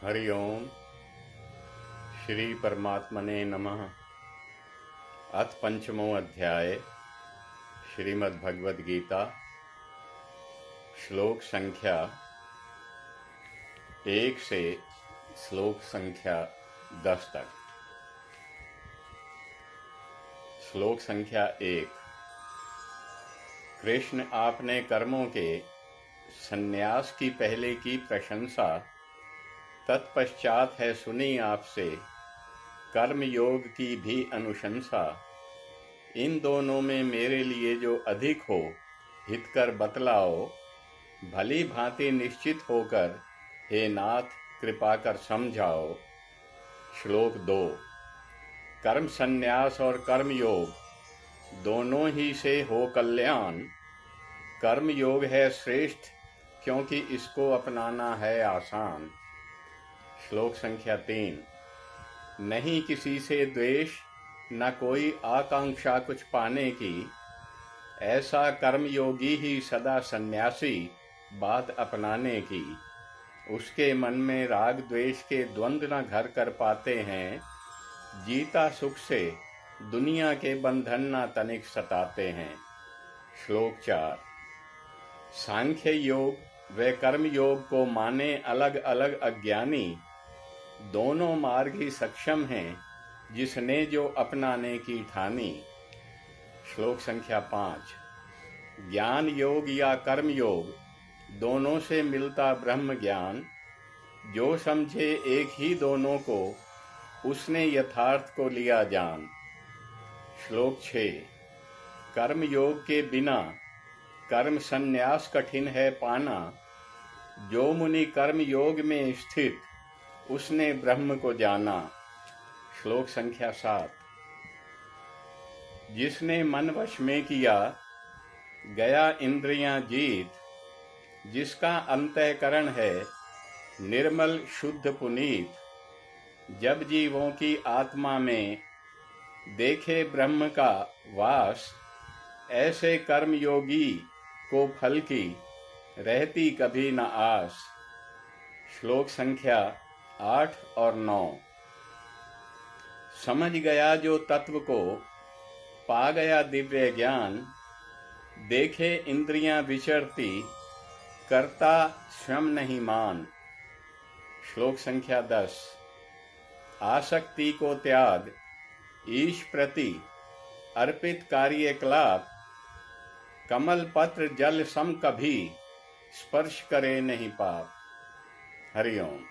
हरि ओम। श्री परमात्मने नमः। अथ पंचमो अध्याय श्रीमद् भगवद गीता, श्लोक संख्या 1 से श्लोक संख्या 10 तक। श्लोक संख्या 1। कृष्ण, आपने कर्मों के संन्यास की पहले की प्रशंसा, तत्पश्चात है सुनी आपसे कर्म योग की भी अनुशंसा। इन दोनों में मेरे लिए जो अधिक हो हितकर बतलाओ, भली भांति निश्चित होकर हे नाथ कृपा कर समझाओ। श्लोक 2। कर्म संन्यास और कर्म योग दोनों ही से हो कल्याण। कर्म योग है श्रेष्ठ क्योंकि इसको अपनाना है आसान। श्लोक संख्या 3। नहीं किसी से द्वेष, न कोई आकांक्षा कुछ पाने की, ऐसा कर्मयोगी ही सदा सन्यासी बात अपनाने की। उसके मन में राग द्वेष के द्वंद्व न घर कर पाते हैं, जीता सुख से दुनिया के बंधन न तनिक सताते हैं। श्लोक 4। सांख्य योग व कर्म योग को माने अलग अलग अज्ञानी, दोनों मार्ग ही सक्षम हैं जिसने जो अपनाने की ठानी। श्लोक संख्या 5। ज्ञान योग या कर्म योग दोनों से मिलता ब्रह्म ज्ञान, जो समझे एक ही दोनों को उसने यथार्थ को लिया जान। श्लोक 6। कर्म योग के बिना कर्म संन्यास कठिन है पाना, जो मुनि कर्म योग में स्थित उसने ब्रह्म को जाना। श्लोक संख्या 7। जिसने मन वश में किया गया इंद्रियां जीत, जिसका अंतःकरण है निर्मल शुद्ध पुनीत, जब जीवों की आत्मा में देखे ब्रह्म का वास, ऐसे कर्मयोगी को फल की रहती कभी न आस। श्लोक संख्या 8 और 9। समझ गया जो तत्व को, पा गया दिव्य ज्ञान, देखे इंद्रियां विचरती, करता स्वयं नहीं मान। श्लोक संख्या 10। आसक्ति को त्याग, ईश प्रति अर्पित कार्यकलाप, कमल पत्र जल सम कभी स्पर्श करे नहीं पाप। हरि ओम।